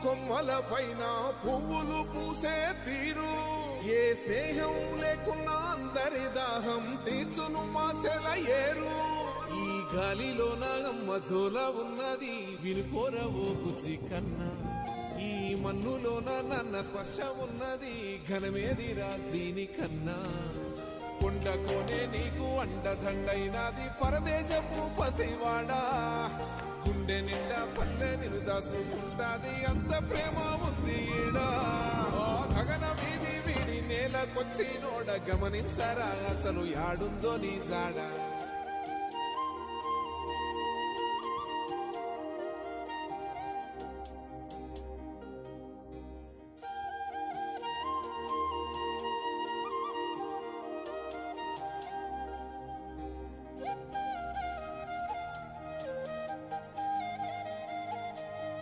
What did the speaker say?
కొమ్మల పైన పువ్వులు పూసే తీరు ఏ స్నేహం లేకున్నా అందరి దాహం తీర్చును మాసెల ఏరు ఈ గాలిలోన మజోల ఉన్నది వినుకోరవో కుచి కన్నా ఈ మన్నులోన నన్న స్పర్శ ఉన్నది ఘనమేదిరా దీనికన్నా కొండకోనే నీకు అండదండైనది పరదేశపు పసివాడా గుండె నిండా పల్లె నిరుదాసుకుంటాది అంత ప్రేమ ఉంది ఈడా గగన వీధి వీడి నేలకొచ్చినోడ గమనించరా అసలు యాడుందో నీ జాడా